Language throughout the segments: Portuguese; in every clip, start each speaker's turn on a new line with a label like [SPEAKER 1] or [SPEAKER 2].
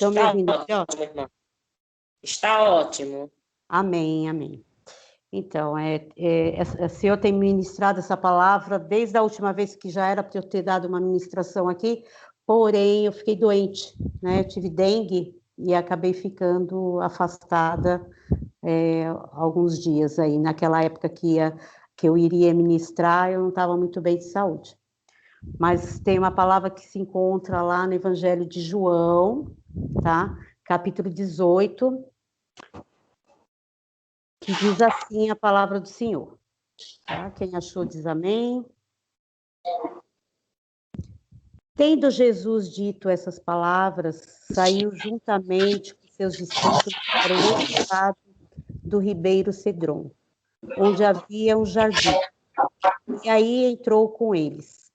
[SPEAKER 1] Estão me
[SPEAKER 2] Está
[SPEAKER 1] ouvindo?
[SPEAKER 2] ótimo, irmã. Está ótimo.
[SPEAKER 1] Amém, amém. Então, o Senhor tem ministrado essa palavra desde a última vez que já era para eu ter dado uma ministração aqui, porém eu fiquei doente, né? Eu tive dengue e acabei ficando afastada alguns dias aí. Naquela época que eu iria ministrar, eu não estava muito bem de saúde. Mas tem uma palavra que se encontra lá no Evangelho de João, tá? Capítulo 18, que diz assim a palavra do Senhor. Tá? Quem achou diz amém. Tendo Jesus dito essas palavras, saiu juntamente com seus discípulos para o outro lado do ribeiro Cedron, onde havia um jardim. E aí entrou com eles.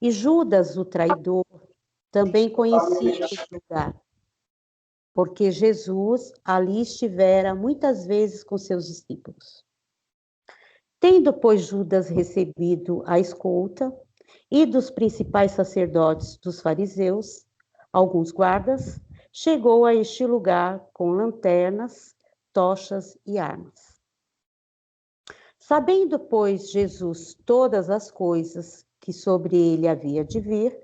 [SPEAKER 1] E Judas, o traidor, também conhecia aquele lugar, porque Jesus ali estivera muitas vezes com seus discípulos. Tendo, pois, Judas recebido a escolta e dos principais sacerdotes dos fariseus, alguns guardas, chegou a este lugar com lanternas, tochas e armas. Sabendo, pois, Jesus todas as coisas que sobre ele havia de vir,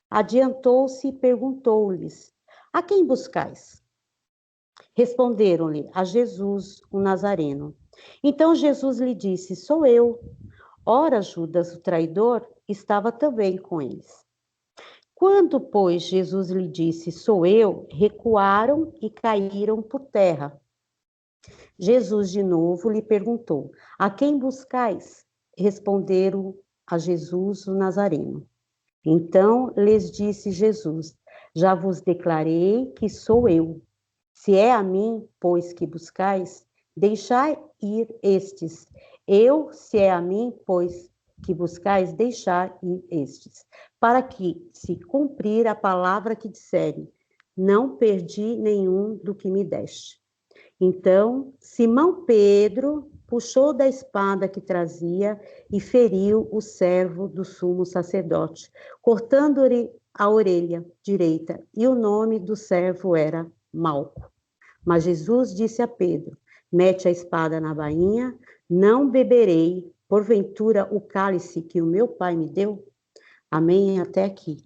[SPEAKER 1] adiantou-se e perguntou-lhes: a quem buscais? Responderam-lhe: a Jesus, o Nazareno. Então Jesus lhe disse: sou eu. Ora, Judas, o traidor, estava também com eles. Quando, pois, Jesus lhe disse: sou eu, recuaram e caíram por terra. Jesus de novo lhe perguntou: a quem buscais? Responderam a Jesus, o Nazareno. Então lhes disse Jesus: já vos declarei que sou eu. Se é a mim, pois, que buscais, deixai ir estes. Se é a mim, pois, que buscais, deixai ir estes. Para que se cumprir a palavra que disserem, não perdi nenhum do que me deste. Então, Simão Pedro puxou da espada que trazia e feriu o servo do sumo sacerdote, cortando-lhe a orelha direita, e o nome do servo era Malco. Mas Jesus disse a Pedro: mete a espada na bainha, não beberei, porventura, o cálice que o meu pai me deu? Amém? Até aqui.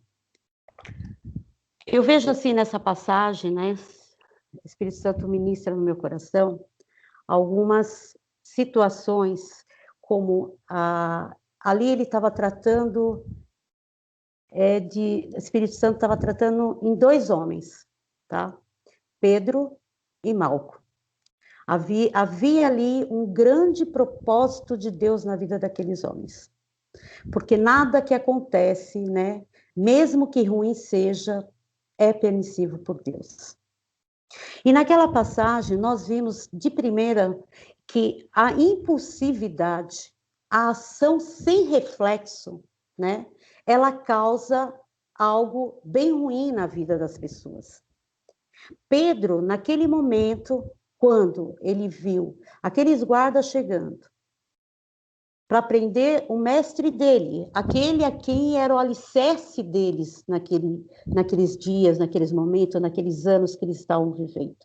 [SPEAKER 1] Eu vejo assim nessa passagem, né? O Espírito Santo ministra no meu coração algumas situações, como ali ele estava tratando o Espírito Santo estava tratando em dois homens, tá? Pedro e Malco. Havia ali um grande propósito de Deus na vida daqueles homens. Porque nada que acontece, né, mesmo que ruim seja, é permissivo por Deus. E naquela passagem, nós vimos de primeira que a impulsividade, a ação sem reflexo, né, ela causa algo bem ruim na vida das pessoas. Pedro, naquele momento, quando ele viu aqueles guardas chegando para prender o mestre dele, aquele a quem era o alicerce deles naqueles dias, naqueles momentos, naqueles anos que eles estavam vivendo.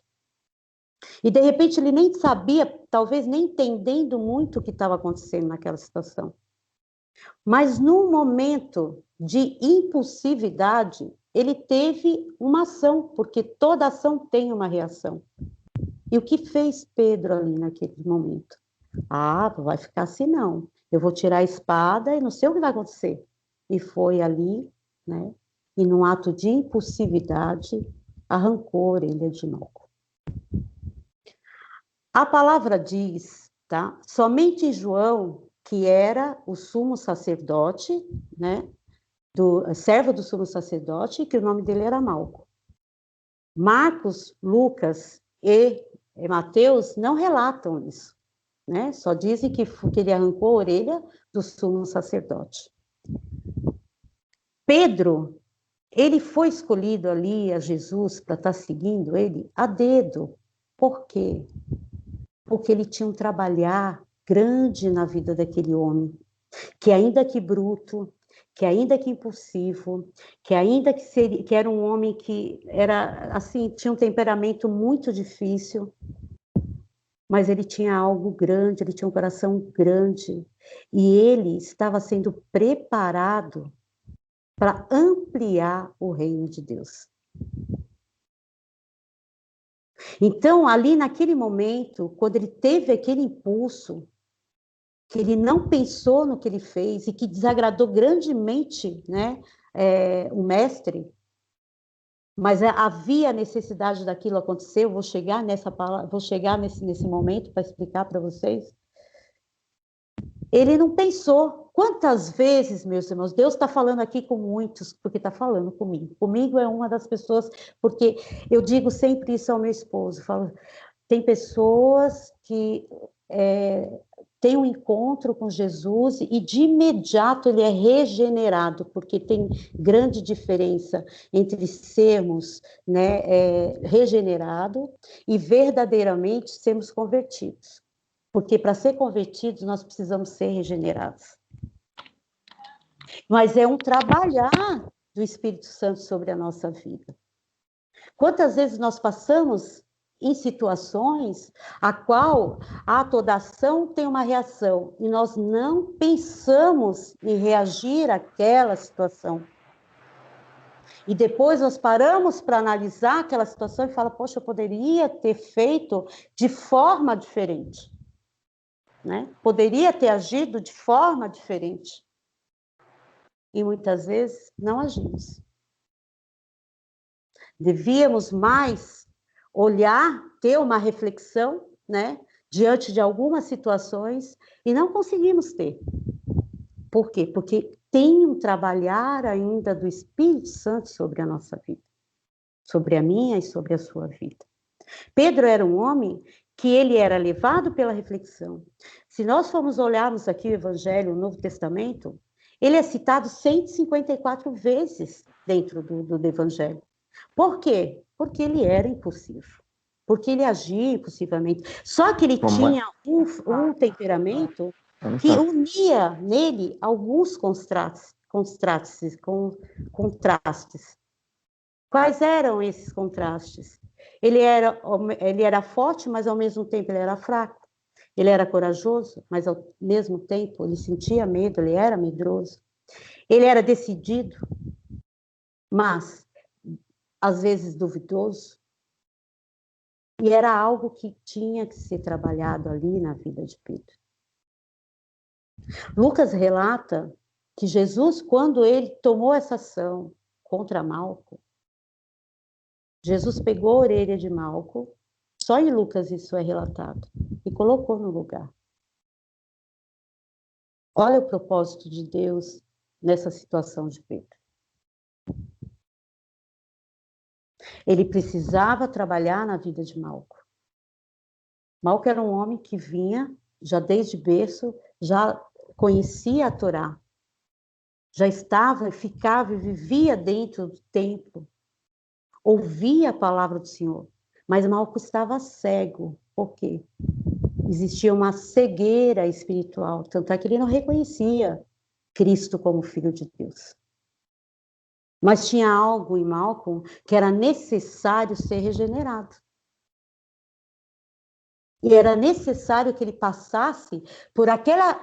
[SPEAKER 1] E, de repente, ele nem sabia, talvez nem entendendo muito o que estava acontecendo naquela situação. Mas, num momento de impulsividade, ele teve uma ação, porque toda ação tem uma reação. E o que fez Pedro ali naquele momento? Vai ficar assim não. Eu vou tirar a espada e não sei o que vai acontecer. E foi ali, né? E num ato de impulsividade, arrancou a orelha de Malco. A palavra diz, tá? Somente João, que era o sumo sacerdote, né? Servo do sumo sacerdote, que o nome dele era Malco. Marcos, Lucas e Mateus não relatam isso, né? Só dizem que ele arrancou a orelha do sumo sacerdote. Pedro, ele foi escolhido ali a Jesus para estar seguindo ele a dedo. Por quê? Porque ele tinha um trabalhar grande na vida daquele homem, que ainda que bruto, que ainda que impulsivo, que ainda que era um homem que era assim, tinha um temperamento muito difícil, mas ele tinha algo grande, ele tinha um coração grande, e ele estava sendo preparado para ampliar o reino de Deus. Então, ali naquele momento, quando ele teve aquele impulso, que ele não pensou no que ele fez e que desagradou grandemente, né, o mestre, mas havia necessidade daquilo acontecer. Eu vou chegar nessa palavra, vou chegar nesse momento para explicar para vocês. Ele não pensou. Quantas vezes, meus irmãos, Deus está falando aqui com muitos, porque está falando comigo. Comigo é uma das pessoas, porque eu digo sempre isso ao meu esposo, falo, tem pessoas que têm um encontro com Jesus e de imediato ele é regenerado, porque tem grande diferença entre sermos, né, regenerado e verdadeiramente sermos convertidos. Porque para ser convertidos nós precisamos ser regenerados. Mas é um trabalhar do Espírito Santo sobre a nossa vida. Quantas vezes nós passamos em situações a qual toda ação tem uma reação e nós não pensamos em reagir àquela situação. E depois nós paramos para analisar aquela situação e fala, poxa, eu poderia ter feito de forma diferente. Né? Poderia ter agido de forma diferente. E muitas vezes não agimos. Devíamos mais olhar, ter uma reflexão, né, diante de algumas situações, e não conseguimos ter. Por quê? Porque tem um trabalhar ainda do Espírito Santo sobre a nossa vida, sobre a minha e sobre a sua vida. Pedro era um homem que ele era levado pela reflexão. Se nós formos olharmos aqui o Evangelho, o Novo Testamento, ele é citado 154 vezes dentro do Evangelho. Por quê? Porque ele era impulsivo. Porque ele agia impulsivamente. Só que ele tinha um temperamento que unia nele alguns contrastes. Quais eram esses contrastes? Ele era forte, mas ao mesmo tempo ele era fraco. Ele era corajoso, mas ao mesmo tempo ele sentia medo, ele era medroso. Ele era decidido, mas às vezes duvidoso. E era algo que tinha que ser trabalhado ali na vida de Pedro. Lucas relata que Jesus, quando ele tomou essa ação contra Malco, Jesus pegou a orelha de Malco, só em Lucas isso é relatado, e colocou no lugar. Olha o propósito de Deus nessa situação de Pedro. Ele precisava trabalhar na vida de Malco. Malco era um homem que vinha, já desde berço, já conhecia a Torá, já estava, ficava e vivia dentro do templo, ouvia a palavra do Senhor, mas Malco estava cego. Por quê? Existia uma cegueira espiritual, tanto é que ele não reconhecia Cristo como Filho de Deus. Mas tinha algo em Malco que era necessário ser regenerado. E era necessário que ele passasse por aquela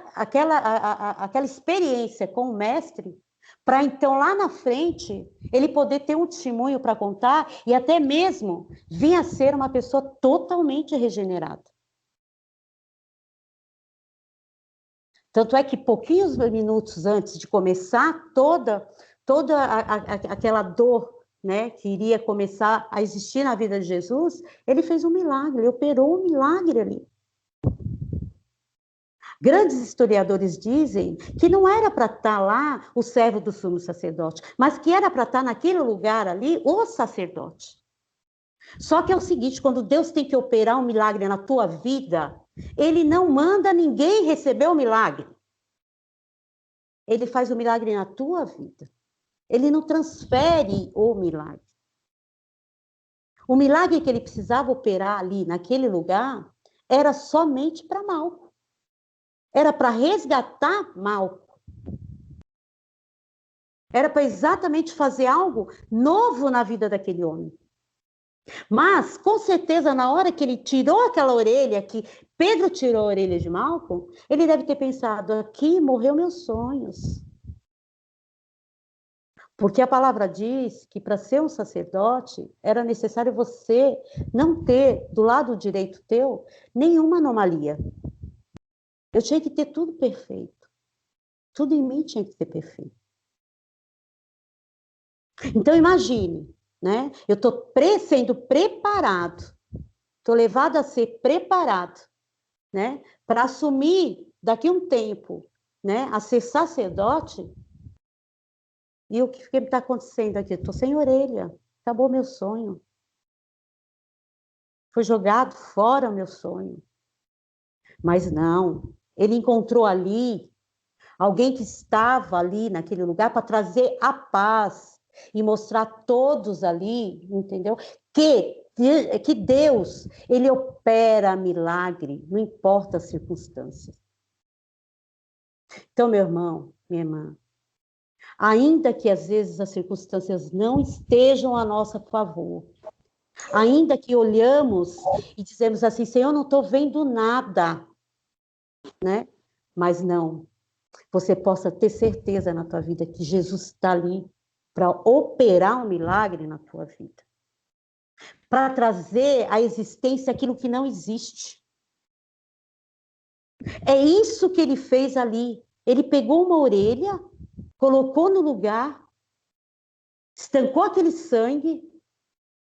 [SPEAKER 1] experiência com o mestre, para então lá na frente ele poder ter um testemunho para contar e até mesmo vir a ser uma pessoa totalmente regenerada. Tanto é que pouquinhos minutos antes de começar toda aquela dor, né, que iria começar a existir na vida de Jesus, ele fez um milagre, ele operou um milagre ali. Grandes historiadores dizem que não era para estar lá o servo do sumo sacerdote, mas que era para estar naquele lugar ali o sacerdote. Só que é o seguinte, quando Deus tem que operar um milagre na tua vida, ele não manda ninguém receber o milagre. Ele faz o milagre na tua vida. Ele não transfere o milagre. O milagre que ele precisava operar ali, naquele lugar, era somente para Malco. Era para resgatar Malco. Era para exatamente fazer algo novo na vida daquele homem. Mas, com certeza, na hora que ele tirou aquela orelha, que Pedro tirou a orelha de Malco, ele deve ter pensado, aqui morreu meus sonhos. Porque a palavra diz que para ser um sacerdote, era necessário você não ter, do lado direito teu, nenhuma anomalia. Eu tinha que ter tudo perfeito. Tudo em mim tinha que ser perfeito. Então, imagine, né? Eu estou sendo preparado, estou levado a ser preparado, né? Para assumir daqui a um tempo, né? A ser sacerdote. E o que está acontecendo aqui? Estou sem orelha, acabou meu sonho. Foi jogado fora o meu sonho. Mas não, ele encontrou ali alguém que estava ali naquele lugar para trazer a paz e mostrar a todos ali, entendeu? Que Deus, ele opera milagre, não importa as circunstâncias. Então, meu irmão, minha irmã, ainda que às vezes as circunstâncias não estejam a nosso favor, ainda que olhamos e dizemos assim, Senhor, eu não estou vendo nada, né? Mas não, você possa ter certeza na tua vida que Jesus está ali para operar um milagre na tua vida, para trazer à existência aquilo que não existe. É isso que ele fez ali. Ele pegou uma orelha, colocou no lugar, estancou aquele sangue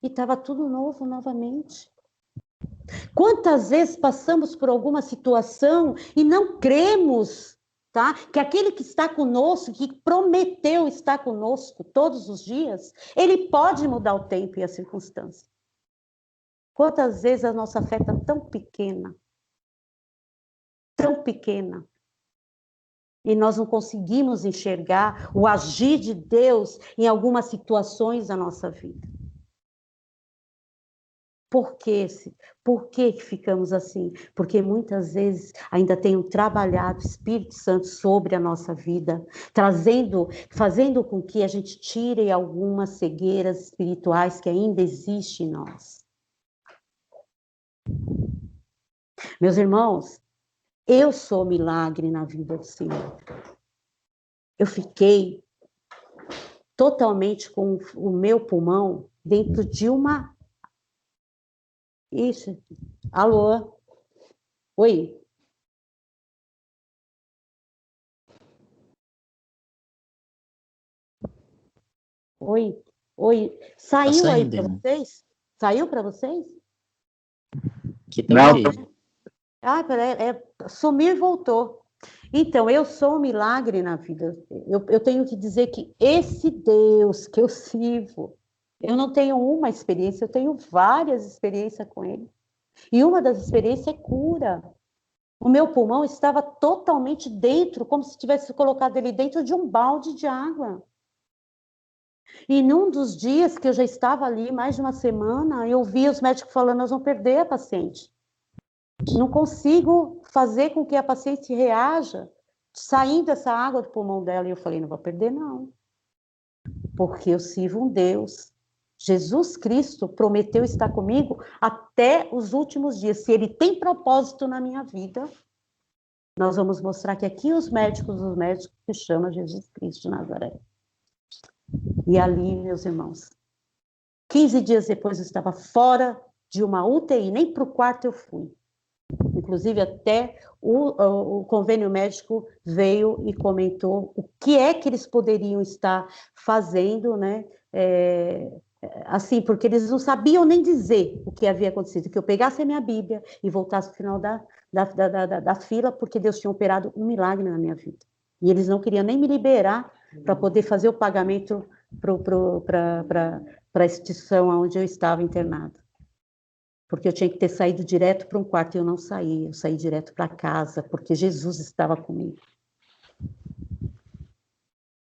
[SPEAKER 1] e estava tudo novo novamente. Quantas vezes passamos por alguma situação e não cremos, tá? Que aquele que está conosco, que prometeu estar conosco todos os dias, ele pode mudar o tempo e a circunstância. Quantas vezes a nossa fé está tão pequena, e nós não conseguimos enxergar o agir de Deus em algumas situações da nossa vida. Por que ficamos assim? Porque muitas vezes ainda tem trabalhado o Espírito Santo sobre a nossa vida, fazendo com que a gente tire algumas cegueiras espirituais que ainda existem em nós. Meus irmãos, eu sou milagre na vida do Senhor. Eu fiquei totalmente com o meu pulmão dentro de uma... Isso. Alô? Oi? Oi? Oi?
[SPEAKER 3] Tá
[SPEAKER 1] Saiu aí
[SPEAKER 3] saindo,
[SPEAKER 1] para
[SPEAKER 3] irmão.
[SPEAKER 1] vocês? Saiu para vocês?
[SPEAKER 3] Aqui tá
[SPEAKER 4] Não,
[SPEAKER 3] ok.
[SPEAKER 1] Ah, peraí, sumiu e voltou. Então, eu sou um milagre na vida. Eu tenho que dizer que esse Deus que eu sirvo, eu não tenho uma experiência, eu tenho várias experiências com ele. E uma das experiências é cura. O meu pulmão estava totalmente dentro, como se tivesse colocado ele dentro de um balde de água. E num dos dias que eu já estava ali, mais de uma semana, eu vi os médicos falando, nós vamos perder a paciente. Não consigo fazer com que a paciente reaja saindo essa água do pulmão dela. E eu falei, não vou perder não. Porque eu sirvo um Deus. Jesus Cristo prometeu estar comigo até os últimos dias. Se ele tem propósito na minha vida, nós vamos mostrar que aqui os médicos se chamam Jesus Cristo de Nazaré. E ali, meus irmãos, 15 dias depois eu estava fora de uma UTI, nem para o quarto eu fui. Inclusive, até o convênio médico veio e comentou o que é que eles poderiam estar fazendo, né? Assim, porque eles não sabiam nem dizer o que havia acontecido, que eu pegasse a minha Bíblia e voltasse ao final da fila, porque Deus tinha operado um milagre na minha vida. E eles não queriam nem me liberar para poder fazer o pagamento para a instituição onde eu estava internada. Porque eu tinha que ter saído direto para um quarto e eu não saí, eu saí direto para casa, porque Jesus estava comigo.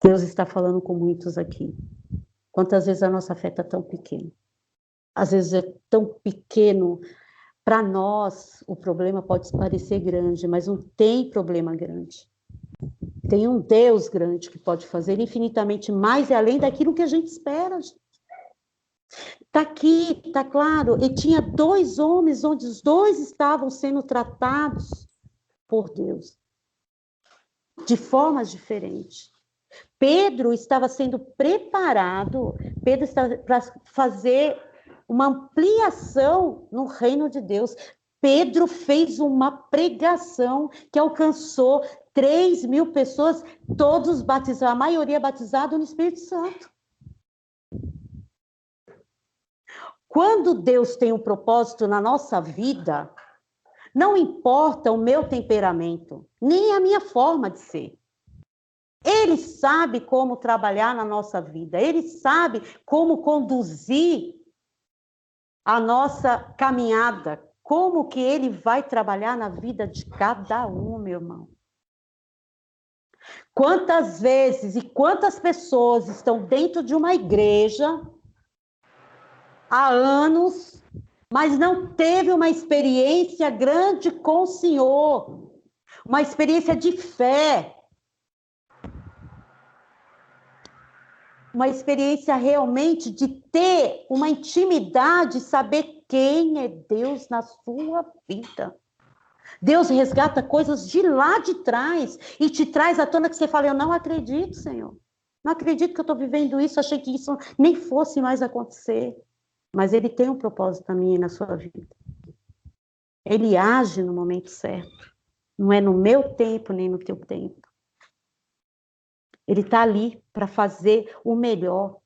[SPEAKER 1] Deus está falando com muitos aqui. Quantas vezes a nossa fé está tão pequena? Às vezes é tão pequeno, para nós o problema pode parecer grande, mas não tem problema grande. Tem um Deus grande que pode fazer infinitamente mais e além daquilo que a gente espera. Está aqui, está claro. E tinha 2 homens, onde os 2 estavam sendo tratados por Deus, de formas diferentes. Pedro estava sendo preparado, Pedro estava para fazer uma ampliação no reino de Deus. Pedro fez uma pregação que alcançou 3.000 pessoas, todos batizados, a maioria batizada no Espírito Santo. Quando Deus tem um propósito na nossa vida, não importa o meu temperamento, nem a minha forma de ser. Ele sabe como trabalhar na nossa vida, ele sabe como conduzir a nossa caminhada, como que ele vai trabalhar na vida de cada um, meu irmão. Quantas vezes e quantas pessoas estão dentro de uma igreja há anos, mas não teve uma experiência grande com o Senhor, uma experiência de fé, uma experiência realmente de ter uma intimidade, saber quem é Deus na sua vida. Deus resgata coisas de lá de trás e te traz à tona que você fala, eu não acredito, Senhor. Não acredito que eu estou vivendo isso, achei que isso nem fosse mais acontecer. Mas ele tem um propósito na minha e na sua vida. Ele age no momento certo. Não é no meu tempo, nem no teu tempo. Ele está ali para fazer o melhor.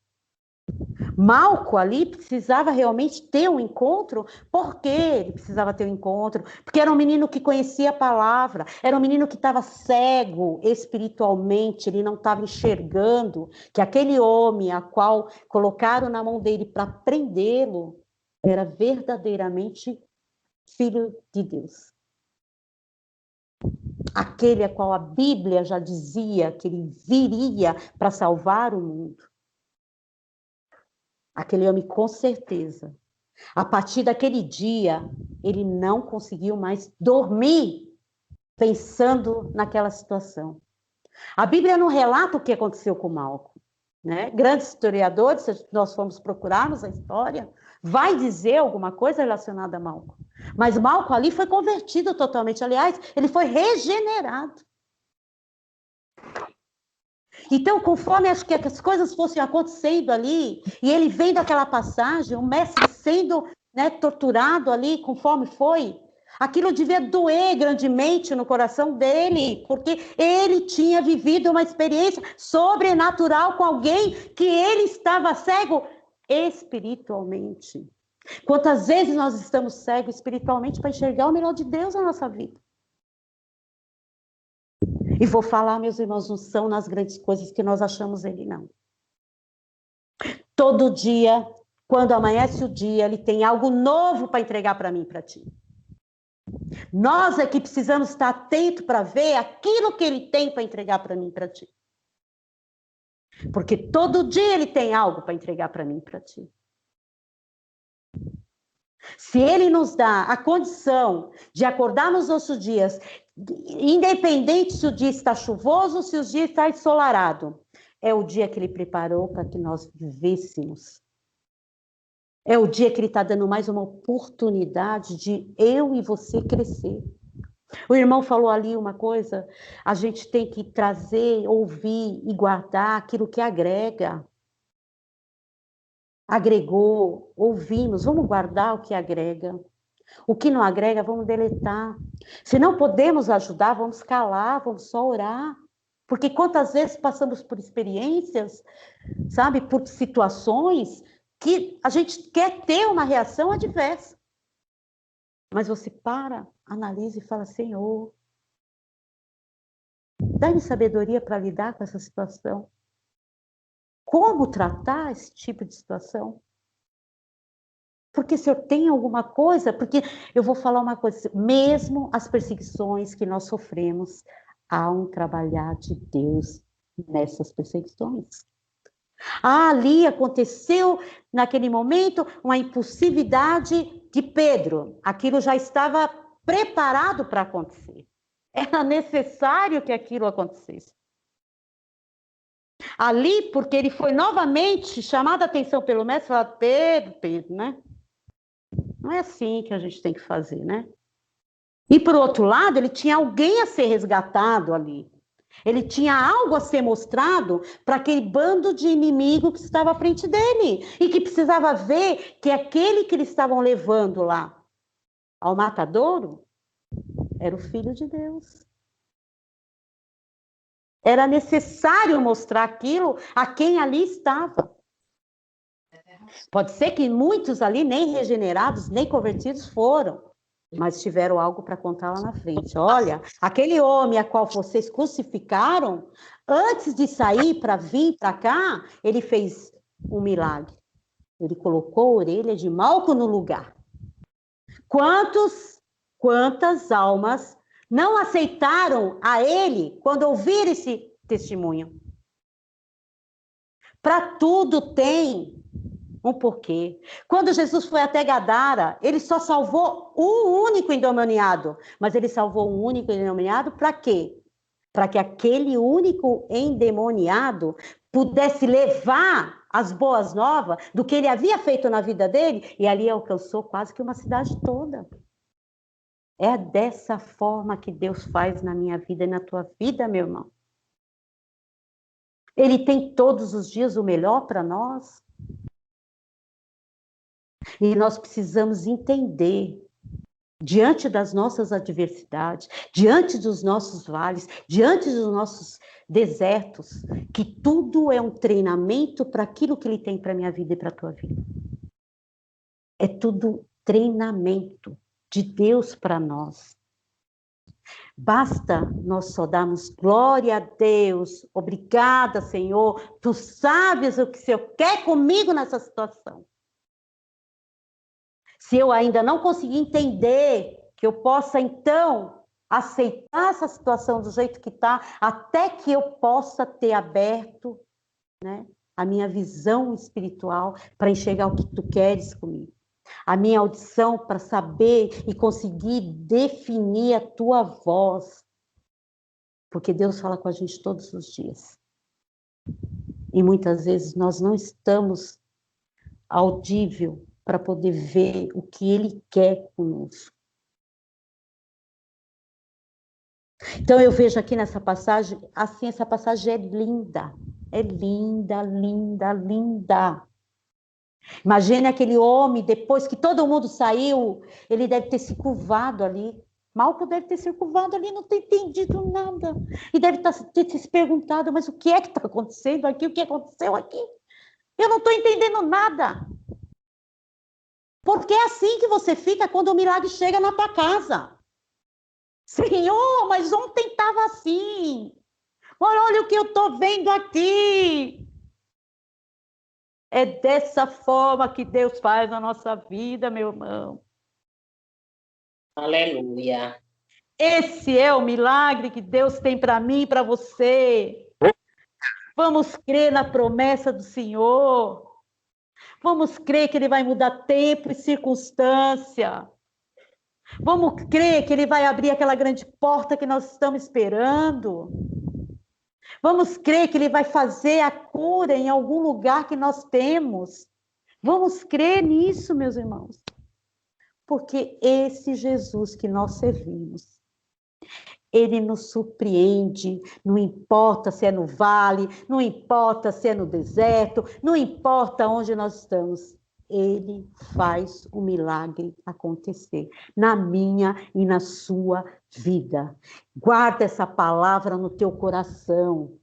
[SPEAKER 1] Malco ali precisava realmente ter um encontro. Por que ele precisava ter um encontro? Porque era um menino que conhecia a palavra, era um menino que estava cego espiritualmente, ele não estava enxergando que aquele homem a qual colocaram na mão dele para prendê-lo era verdadeiramente filho de Deus. Aquele a qual a Bíblia já dizia que ele viria para salvar o mundo. Aquele homem, com certeza, a partir daquele dia, ele não conseguiu mais dormir pensando naquela situação. A Bíblia não relata o que aconteceu com Malco, né? Grandes historiadores, se nós formos procurarmos a história, vai dizer alguma coisa relacionada a Malco. Mas Malco ali foi convertido totalmente. Aliás, ele foi regenerado. Então, conforme acho que as coisas fossem acontecendo ali, e ele vendo aquela passagem, o mestre sendo, né, torturado ali, conforme foi, aquilo devia doer grandemente no coração dele, porque ele tinha vivido uma experiência sobrenatural com alguém que ele estava cego espiritualmente. Quantas vezes nós estamos cegos espiritualmente para enxergar o melhor de Deus na nossa vida? E vou falar, meus irmãos, não são nas grandes coisas que nós achamos ele, não. Todo dia, quando amanhece o dia, ele tem algo novo para entregar para mim e para ti. Nós é que precisamos estar atentos para ver aquilo que ele tem para entregar para mim e para ti. Porque todo dia ele tem algo para entregar para mim e para ti. Se ele nos dá a condição de acordar nos nossos dias, independente se o dia está chuvoso ou se o dia está ensolarado, é o dia que ele preparou para que nós vivêssemos. É o dia que ele está dando mais uma oportunidade de eu e você crescer. O irmão falou ali uma coisa, a gente tem que trazer, ouvir e guardar aquilo que agrega. Agregou, ouvimos, vamos guardar o que agrega. O que não agrega, vamos deletar. Se não podemos ajudar, vamos calar, vamos só orar. Porque quantas vezes passamos por experiências, sabe, por situações que a gente quer ter uma reação adversa. Mas você para, analisa e fala, Senhor, dá-me sabedoria para lidar com essa situação. Como tratar esse tipo de situação? Porque se eu tenho alguma coisa, porque eu vou falar uma coisa, mesmo as perseguições que nós sofremos, há um trabalhar de Deus nessas perseguições. Ali aconteceu, naquele momento, uma impulsividade de Pedro. Aquilo já estava preparado para acontecer. Era necessário que aquilo acontecesse. Ali, porque ele foi novamente chamado a atenção pelo mestre, falado, Pedro, Pedro, né? Não é assim que a gente tem que fazer, né? E, por outro lado, ele tinha alguém a ser resgatado ali. Ele tinha algo a ser mostrado para aquele bando de inimigo que estava à frente dele. E que precisava ver que aquele que eles estavam levando lá ao matadouro era o Filho de Deus. Era necessário mostrar aquilo a quem ali estava. Pode ser que muitos ali nem regenerados, nem convertidos foram, mas tiveram algo para contar lá na frente. Olha, aquele homem a qual vocês crucificaram, antes de sair para vir para cá, ele fez um milagre. Ele colocou a orelha de Malco no lugar. Quantas almas não aceitaram a ele quando ouviram esse testemunho? Para tudo tem um porquê. Quando Jesus foi até Gadara, ele só salvou um único endemoniado. Mas ele salvou um único endemoniado para quê? Para que aquele único endemoniado pudesse levar as boas novas do que ele havia feito na vida dele, e ali alcançou quase que uma cidade toda. É dessa forma que Deus faz na minha vida e na tua vida, meu irmão. Ele tem todos os dias o melhor para nós. E nós precisamos entender, diante das nossas adversidades, diante dos nossos vales, diante dos nossos desertos, que tudo é um treinamento para aquilo que Ele tem para a minha vida e para a tua vida. É tudo treinamento de Deus para nós. Basta nós só darmos glória a Deus, obrigada, Senhor, tu sabes o que o Senhor quer comigo nessa situação. Se eu ainda não conseguir entender, que eu possa, então, aceitar essa situação do jeito que está, até que eu possa ter aberto, né, a minha visão espiritual para enxergar o que tu queres comigo. A minha audição para saber e conseguir definir a tua voz. Porque Deus fala com a gente todos os dias. E muitas vezes nós não estamos audível para poder ver o que Ele quer conosco. Então eu vejo aqui nessa passagem, assim, essa passagem é linda. É linda, linda, linda. Imagine aquele homem, depois que todo mundo saiu, ele deve ter se curvado ali. Malco deve ter se curvado ali, não ter entendido nada. E deve ter se perguntado, mas o que é que está acontecendo aqui? O que aconteceu aqui? Eu não estou entendendo nada. Porque é assim que você fica quando o milagre chega na tua casa. Senhor, mas ontem estava assim. Olha o que eu estou vendo aqui. É dessa forma que Deus faz na nossa vida, meu irmão.
[SPEAKER 2] Aleluia.
[SPEAKER 1] Esse é o milagre que Deus tem para mim e para você. Vamos crer na promessa do Senhor. Vamos crer que Ele vai mudar tempo e circunstância. Vamos crer que Ele vai abrir aquela grande porta que nós estamos esperando. Vamos crer que Ele vai fazer a cura em algum lugar que nós temos. Vamos crer nisso, meus irmãos. Porque esse Jesus que nós servimos, Ele nos surpreende, não importa se é no vale, não importa se é no deserto, não importa onde nós estamos. Ele faz o milagre acontecer na minha e na sua vida. Guarda essa palavra no teu coração.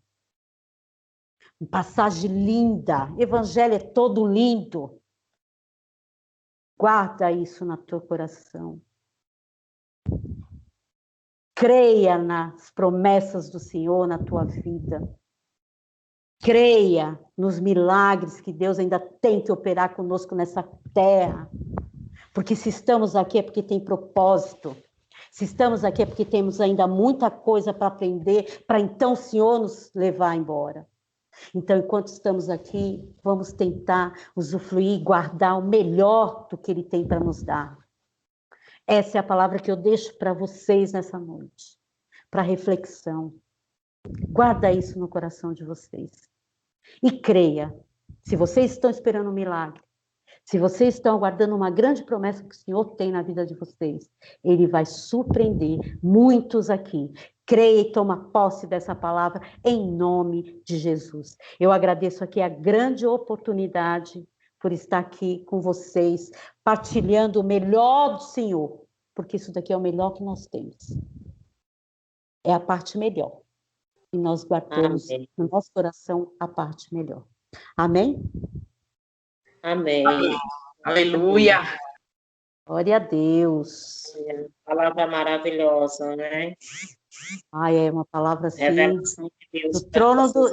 [SPEAKER 1] Uma passagem linda, evangelho é todo lindo. Guarda isso no teu coração. Creia nas promessas do Senhor na tua vida. Creia nos milagres que Deus ainda tem que operar conosco nessa terra. Porque se estamos aqui é porque tem propósito. Se estamos aqui é porque temos ainda muita coisa para aprender, para então o Senhor nos levar embora. Então, enquanto estamos aqui, vamos tentar usufruir, guardar o melhor do que Ele tem para nos dar. Essa é a palavra que eu deixo para vocês nessa noite, para reflexão. Guarda isso no coração de vocês. E creia, se vocês estão esperando um milagre, se vocês estão aguardando uma grande promessa que o Senhor tem na vida de vocês, Ele vai surpreender muitos aqui. Creia e toma posse dessa palavra em nome de Jesus. Eu agradeço aqui a grande oportunidade por estar aqui com vocês, partilhando o melhor do Senhor, porque isso daqui é o melhor que nós temos. É a parte melhor. E nós guardamos
[SPEAKER 2] Amém.
[SPEAKER 1] no nosso coração a parte melhor. Amém?
[SPEAKER 2] Amém.
[SPEAKER 3] Aleluia.
[SPEAKER 1] Glória a Deus.
[SPEAKER 2] Palavra maravilhosa, né?
[SPEAKER 1] Ai, é uma palavra assim,
[SPEAKER 2] Revelação de Deus.
[SPEAKER 1] do trono do,